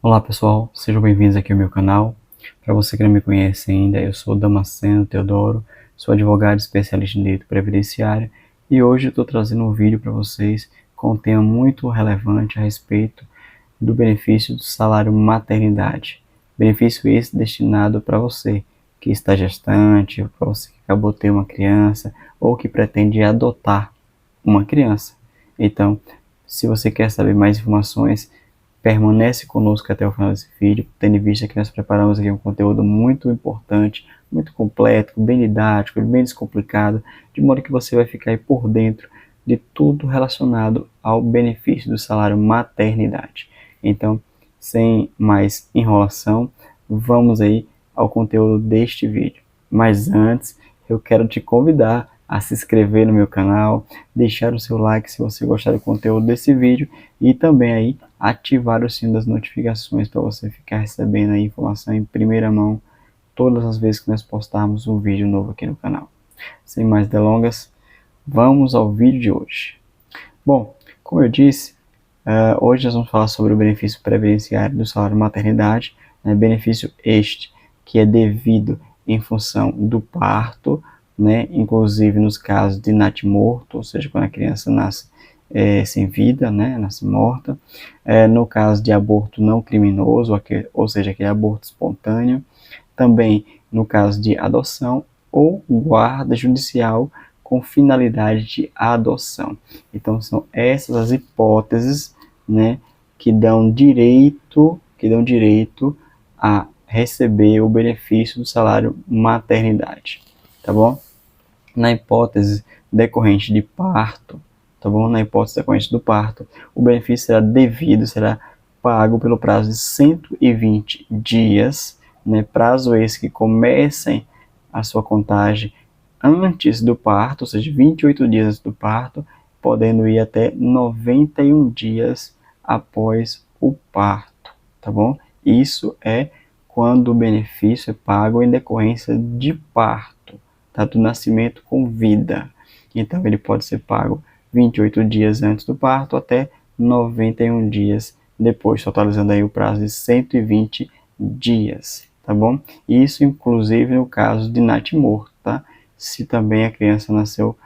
Olá pessoal, sejam bem-vindos aqui ao meu canal. Para você que não me conhece ainda, eu sou Damasceno Teodoro, sou advogado especialista em direito previdenciário e hoje eu estou trazendo um vídeo para vocês com um tema muito relevante a respeito do benefício do salário maternidade. Benefício esse destinado para você que está gestante, para você que acabou de ter uma criança ou que pretende adotar uma criança. Então, se você quer saber mais informações, permanece conosco até o final desse vídeo, tendo em vista que nós preparamos aqui um conteúdo muito importante, muito completo, bem didático, bem descomplicado, de modo que você vai ficar aí por dentro de tudo relacionado ao benefício do salário maternidade. Então, sem mais enrolação, vamos aí ao conteúdo deste vídeo. Mas antes, eu quero te convidar a se inscrever no meu canal, deixar o seu like se você gostar do conteúdo desse vídeo e também aí ativar o sino das notificações para você ficar recebendo a informação em primeira mão todas as vezes que nós postarmos um vídeo novo aqui no canal. Sem mais delongas, vamos ao vídeo de hoje. Bom, como eu disse, hoje nós vamos falar sobre o benefício previdenciário do salário maternidade, né, benefício este que é devido em função do parto, né, inclusive nos casos de natimorto, ou seja, quando a criança nasce sem vida, né, nasce morta, no caso de aborto não criminoso, ou seja, aquele aborto espontâneo, também no caso de adoção ou guarda judicial com finalidade de adoção. Então são essas as hipóteses, né, que dão direito a receber o benefício do salário maternidade, tá bom? Na hipótese decorrente de parto, tá bom? Na hipótese decorrente do parto, o benefício será pago pelo prazo de 120 dias, né? Prazo esse que comecem a sua contagem antes do parto, ou seja, 28 dias antes do parto, podendo ir até 91 dias após o parto, tá bom? Isso é quando o benefício é pago em decorrência de parto, tá? Do nascimento com vida. Então, ele pode ser pago 28 dias antes do parto até 91 dias depois, totalizando aí o prazo de 120 dias, tá bom? Isso, inclusive, no caso de natimorto, tá? Se também a criança nasceu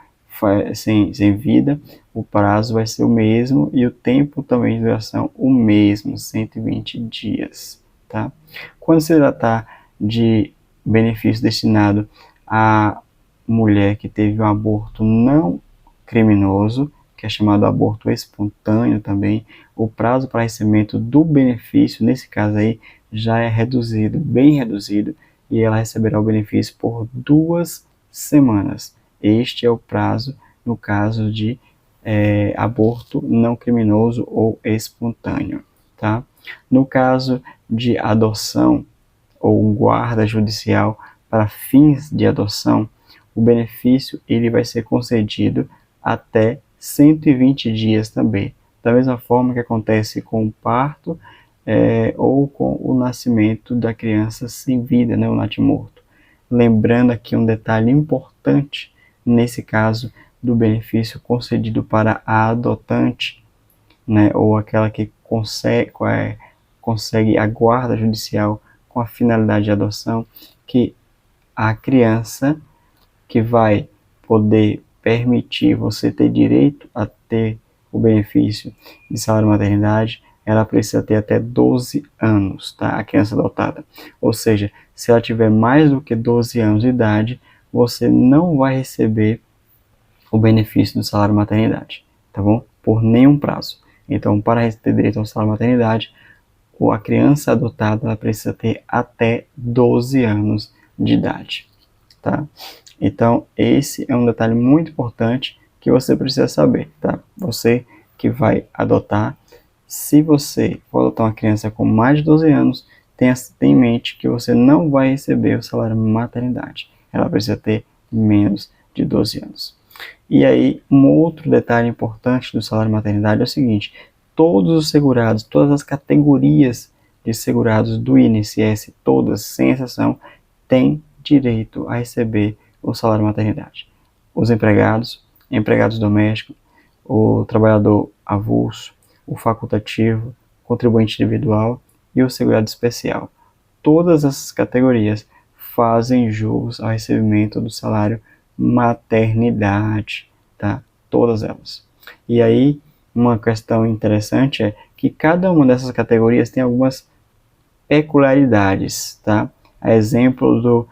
sem vida, o prazo vai ser o mesmo e o tempo também de duração o mesmo, 120 dias, tá? Quando se tratar de benefício destinado à mulher que teve um aborto não criminoso, que é chamado aborto espontâneo também, o prazo para recebimento do benefício, nesse caso aí, já é reduzido, bem reduzido, e ela receberá o benefício por 2 semanas. Este é o prazo no caso de aborto não criminoso ou espontâneo, tá? No caso de adoção ou guarda judicial para fins de adoção, o benefício ele vai ser concedido até 120 dias também, da mesma forma que acontece com o parto ou com o nascimento da criança sem vida, né, o natimorto. Lembrando aqui um detalhe importante nesse caso do benefício concedido para a adotante, né, ou aquela que consegue a guarda judicial com a finalidade de adoção, que a criança que vai poder permitir você ter direito a ter o benefício de salário maternidade, ela precisa ter até 12 anos, tá? A criança adotada. Ou seja, se ela tiver mais do que 12 anos de idade, você não vai receber o benefício do salário maternidade, tá bom? Por nenhum prazo. Então, para ter direito ao salário maternidade, a criança adotada ela precisa ter até 12 anos de idade, tá? Então, esse é um detalhe muito importante que você precisa saber, tá? Você que vai adotar, se você for adotar uma criança com mais de 12 anos, tenha em mente que você não vai receber o salário maternidade. Ela precisa ter menos de 12 anos. E aí, um outro detalhe importante do salário maternidade é o seguinte: todos os segurados, todas as categorias de segurados do INSS, todas, sem exceção, têm direito a receber o salário maternidade. Os empregados, empregados domésticos, o trabalhador avulso, o facultativo, o contribuinte individual e o segurado especial. Todas essas categorias fazem jus ao recebimento do salário maternidade, tá? Todas elas. E aí, uma questão interessante é que cada uma dessas categorias tem algumas peculiaridades, tá? A exemplo do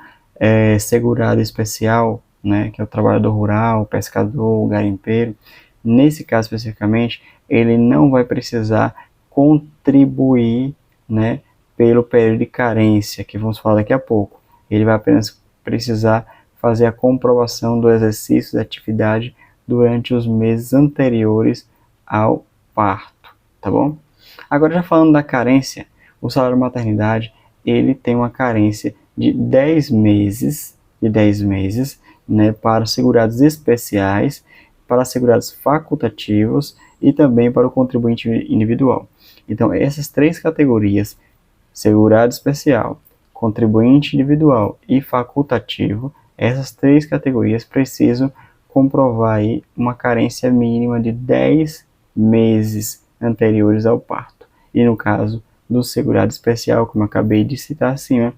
segurado especial, né, que é o trabalhador rural, pescador, garimpeiro. Nesse caso especificamente, ele não vai precisar contribuir, né, pelo período de carência, que vamos falar daqui a pouco. Ele vai apenas precisar fazer a comprovação do exercício da atividade durante os meses anteriores ao parto, tá bom? Agora, já falando da carência, o salário maternidade, ele tem uma carência de 10 meses, né, para segurados especiais, para segurados facultativos e também para o contribuinte individual. Então, essas três categorias, segurado especial, contribuinte individual e facultativo, essas três categorias precisam comprovar aí uma carência mínima de 10 meses anteriores ao parto. E no caso do segurado especial, como eu acabei de citar acima,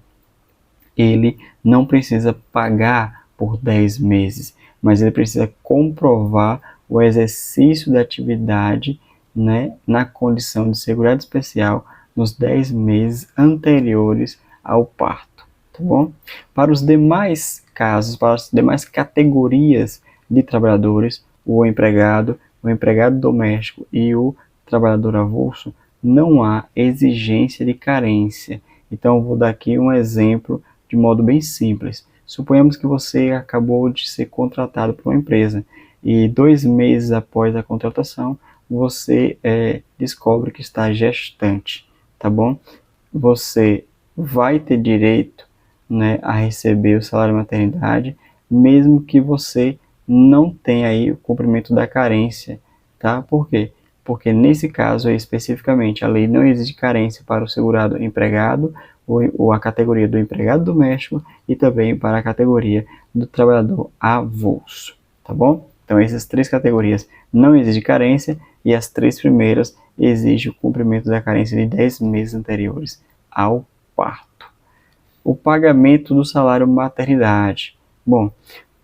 ele não precisa pagar por 10 meses, mas ele precisa comprovar o exercício da atividade, né, na condição de segurado especial nos 10 meses anteriores ao parto, tá bom? Para os demais casos, para as demais categorias de trabalhadores, o empregado doméstico e o trabalhador avulso, não há exigência de carência. Então, eu vou dar aqui um exemplo de modo bem simples. Suponhamos que você acabou de ser contratado por uma empresa e 2 meses após a contratação, você descobre que está gestante, tá bom? Você vai ter direito, né, a receber o salário maternidade, mesmo que você não tenha aí o cumprimento da carência, tá? Por quê? Porque nesse caso aí, especificamente, a lei não exige carência para o segurado empregado ou a categoria do empregado doméstico e também para a categoria do trabalhador avulso, tá bom? Então, essas três categorias não exigem carência e as três primeiras exigem o cumprimento da carência de 10 meses anteriores ao parto. O pagamento do salário maternidade. Bom,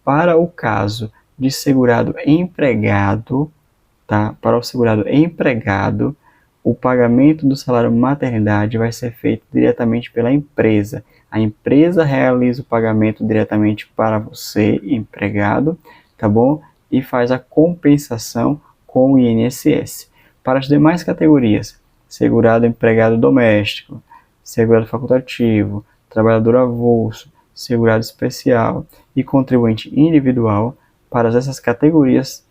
para o caso de segurado empregado, tá? Para o segurado empregado, o pagamento do salário maternidade vai ser feito diretamente pela empresa. A empresa realiza o pagamento diretamente para você, empregado, tá bom? E faz a compensação com o INSS. Para as demais categorias, segurado empregado doméstico, segurado facultativo, trabalhador avulso, segurado especial e contribuinte individual, para essas categorias,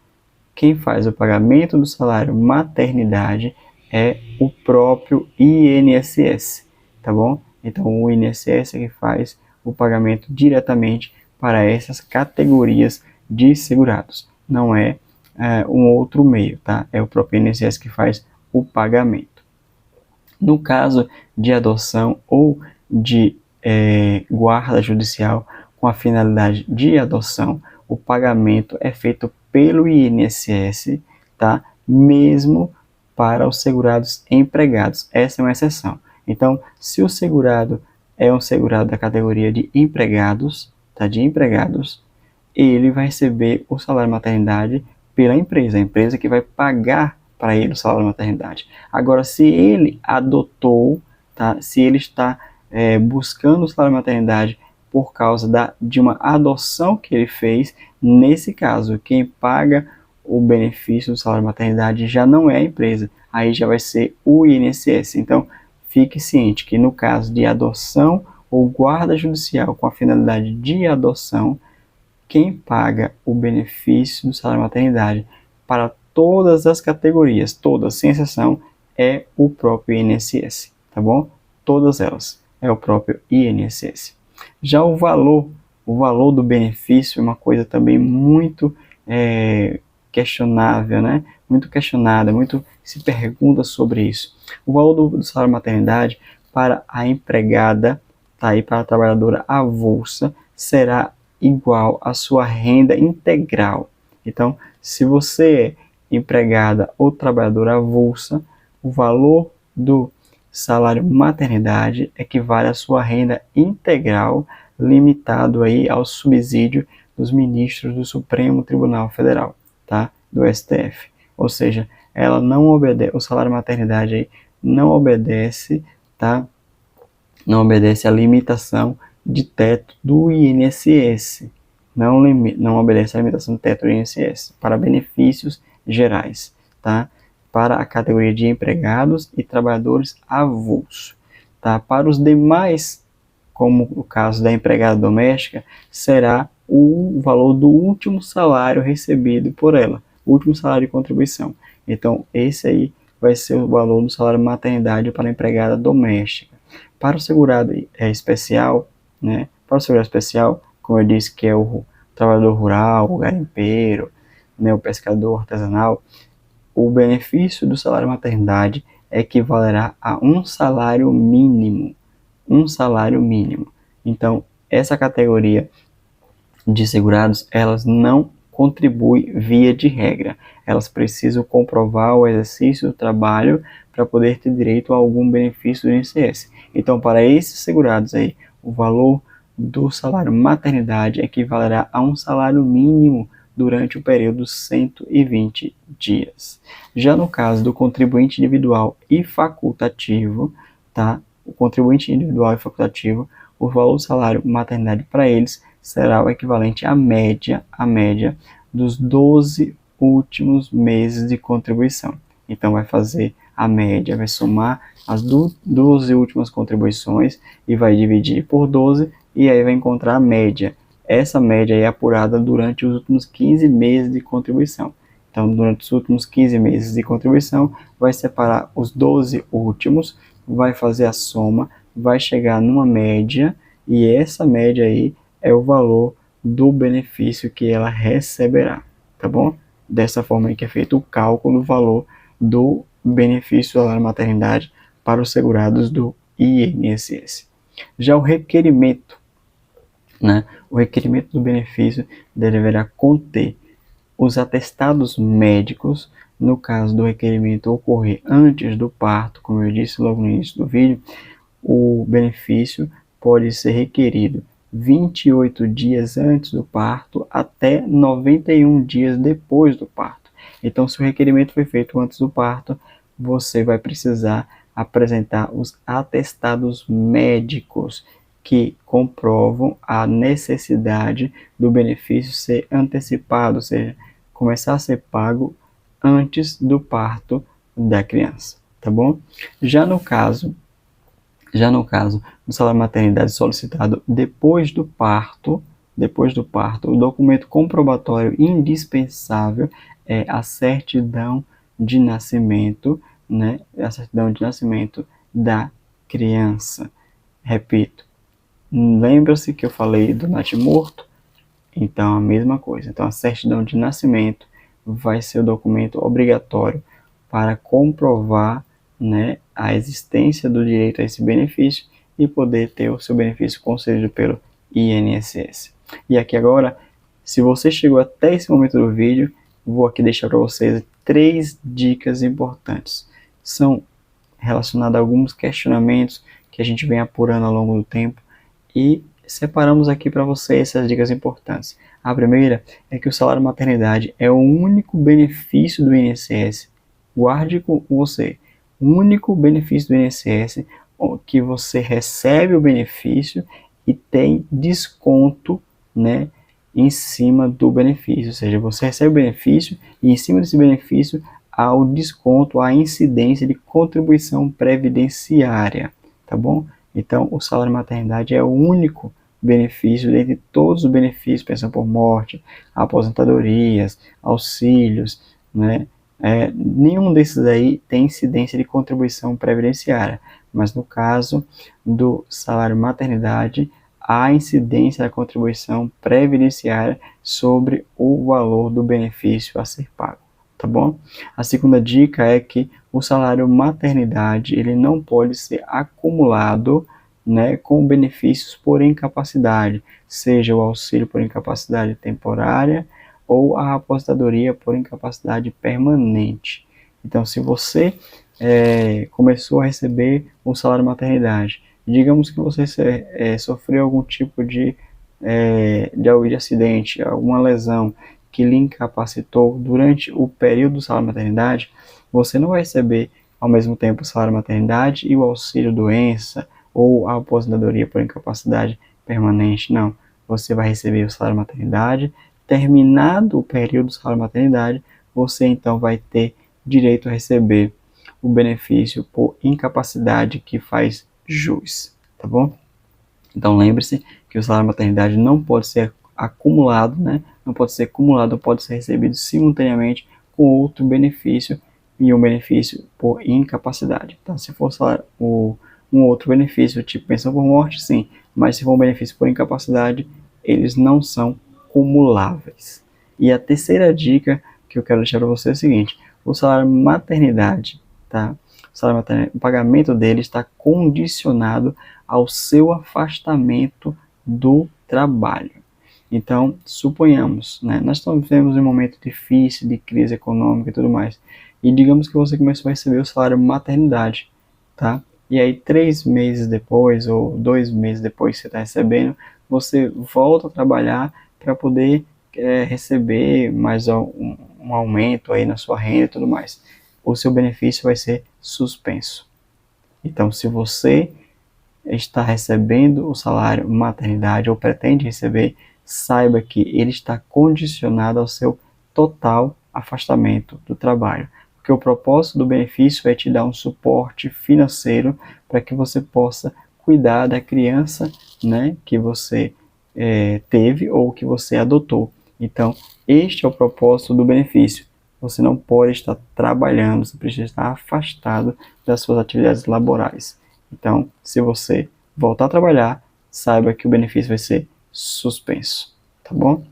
quem faz o pagamento do salário maternidade é o próprio INSS, tá bom? Então, o INSS é que faz o pagamento diretamente para essas categorias de segurados. Não é um outro meio, tá? É o próprio INSS que faz o pagamento. No caso de adoção ou de guarda judicial com a finalidade de adoção, o pagamento é feito pelo INSS, tá? Mesmo para os segurados empregados. Essa é uma exceção. Então, se o segurado é um segurado da categoria de empregados, tá? De empregados, ele vai receber o salário maternidade pela empresa, a empresa que vai pagar para ele o salário maternidade. Agora, se ele adotou, tá? Se ele está buscando o salário maternidade por causa de uma adoção que ele fez, nesse caso, quem paga o benefício do salário maternidade já não é a empresa, aí já vai ser o INSS. Então, fique ciente que no caso de adoção ou guarda judicial com a finalidade de adoção, quem paga o benefício do salário maternidade para todas as categorias, todas, sem exceção, é o próprio INSS, tá bom? Todas elas, é o próprio INSS. Já o valor do benefício é uma coisa também muito questionável, né? Muito questionada, muito se pergunta sobre isso. O valor do salário maternidade para a empregada, tá aí, para a trabalhadora avulsa, será igual à sua renda integral. Então, se você é empregada ou trabalhadora avulsa, o valor do salário maternidade equivale à sua renda integral, limitado aí ao subsídio dos ministros do Supremo Tribunal Federal, tá? Do STF. Ou seja, ela não obedece, o salário maternidade aí não obedece, tá? Não obedece à limitação de teto do INSS. Não obedece à limitação de teto do INSS para benefícios gerais, tá? Para a categoria de empregados e trabalhadores avulsos, tá? Para os demais, como o caso da empregada doméstica, será o valor do último salário recebido por ela, o último salário de contribuição. Então, esse aí vai ser o valor do salário maternidade para a empregada doméstica. Para o segurado especial, né? Para o segurado especial, como eu disse, que é o trabalhador rural, o garimpeiro, né? O pescador artesanal, o benefício do salário maternidade equivalerá a um salário mínimo. Um salário mínimo. Então, essa categoria de segurados, elas não contribuem via de regra. Elas precisam comprovar o exercício do trabalho para poder ter direito a algum benefício do INSS. Então, para esses segurados aí, o valor do salário maternidade equivalerá a um salário mínimo durante o período 120 dias. Já no caso do contribuinte individual e facultativo, tá? O contribuinte individual e facultativo, o valor do salário maternidade para eles será o equivalente à média dos 12 últimos meses de contribuição. Então, vai fazer a média, vai somar as 12 últimas contribuições e vai dividir por 12 e aí vai encontrar a média. Essa média é apurada durante os últimos 15 meses de contribuição. Então, durante os últimos 15 meses de contribuição, vai separar os 12 últimos, vai fazer a soma, vai chegar numa média, e essa média aí é o valor do benefício que ela receberá, tá bom? Dessa forma aí que é feito o cálculo do valor do benefício da maternidade para os segurados do INSS. Já o requerimento, né? O requerimento do benefício deverá conter os atestados médicos. No caso do requerimento ocorrer antes do parto, como eu disse logo no início do vídeo, o benefício pode ser requerido 28 dias antes do parto até 91 dias depois do parto. Então, se o requerimento foi feito antes do parto, você vai precisar apresentar os atestados médicos que comprovam a necessidade do benefício ser antecipado, ou seja, começar a ser pago antes do parto da criança, tá bom? Já no caso do salário maternidade solicitado depois do parto, o documento comprobatório indispensável é a certidão de nascimento, né? A certidão de nascimento da criança. Repito, lembra-se que eu falei do natimorto? Então, a mesma coisa. Então, a certidão de nascimento vai ser o documento obrigatório para comprovar, né, a existência do direito a esse benefício e poder ter o seu benefício concedido pelo INSS. E aqui agora, se você chegou até esse momento do vídeo, vou aqui deixar para vocês 3 dicas importantes. São relacionadas a alguns questionamentos que a gente vem apurando ao longo do tempo e separamos aqui para vocês essas dicas importantes. A primeira é que o salário maternidade é o único benefício do INSS. Guarde com você. O único benefício do INSS que você recebe o benefício e tem desconto, né, em cima do benefício. Ou seja, você recebe o benefício e em cima desse benefício há o desconto, a incidência de contribuição previdenciária, tá bom? Então, o salário maternidade é o único benefício dentre todos os benefícios, pensão por morte, aposentadorias, auxílios, né? Nenhum desses aí tem incidência de contribuição previdenciária, mas no caso do salário maternidade, há incidência da contribuição previdenciária sobre o valor do benefício a ser pago, tá bom? A segunda dica é que o salário maternidade ele não pode ser acumulado, né, com benefícios por incapacidade, seja o auxílio por incapacidade temporária ou a aposentadoria por incapacidade permanente. Então, se você começou a receber o salário maternidade. Digamos que você sofreu algum tipo de acidente, alguma lesão que lhe incapacitou durante o período do salário maternidade, você não vai receber ao mesmo tempo o salário maternidade e o auxílio doença ou a aposentadoria por incapacidade permanente, não. Você vai receber o salário maternidade, terminado o período do salário maternidade, você então vai ter direito a receber o benefício por incapacidade que faz jus, tá bom? Então lembre-se que o salário maternidade não pode ser acumulado, né? Não pode ser acumulado, pode ser recebido simultaneamente com outro benefício e um benefício por incapacidade. Então, se for um outro benefício, tipo pensão por morte, sim, mas se for um benefício por incapacidade, eles não são cumuláveis. E a terceira dica que eu quero deixar para você é o seguinte: o salário maternidade, tá? O pagamento dele está condicionado ao seu afastamento do trabalho. Então, suponhamos, né, nós estamos vivendo um momento difícil, de crise econômica e tudo mais, e digamos que você começou a receber o salário maternidade, tá? E aí 3 meses depois, ou 2 meses depois que você está recebendo, você volta a trabalhar para poder receber mais um aumento aí na sua renda e tudo mais. O seu benefício vai ser suspenso. Então, se você está recebendo o salário maternidade ou pretende receber, saiba que ele está condicionado ao seu total afastamento do trabalho. Porque o propósito do benefício é te dar um suporte financeiro para que você possa cuidar da criança, né, que você teve ou que você adotou. Então, este é o propósito do benefício. Você não pode estar trabalhando, você precisa estar afastado das suas atividades laborais. Então, se você voltar a trabalhar, saiba que o benefício vai ser suspenso, tá bom?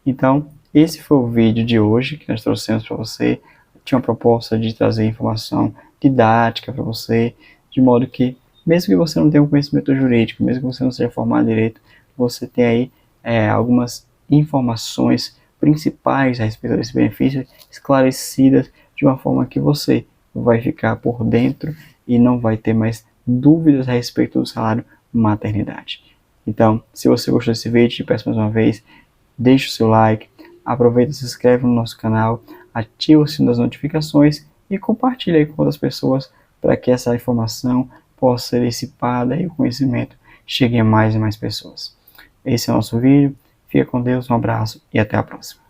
Então, esse foi o vídeo de hoje que nós trouxemos para você. Tinha uma proposta de trazer informação didática para você, de modo que, mesmo que você não tenha um conhecimento jurídico, mesmo que você não seja formado em direito, você tem aí algumas informações principais a respeito desse benefício esclarecidas de uma forma que você vai ficar por dentro e não vai ter mais dúvidas a respeito do salário maternidade. Então, se você gostou desse vídeo, te peço mais uma vez, deixe o seu like, aproveita e se inscreve no nosso canal, ativa o sino das notificações e compartilhe aí com outras pessoas para que essa informação possa ser dissipada e o conhecimento chegue a mais e mais pessoas. Esse é o nosso vídeo. Fica com Deus, um abraço e até a próxima.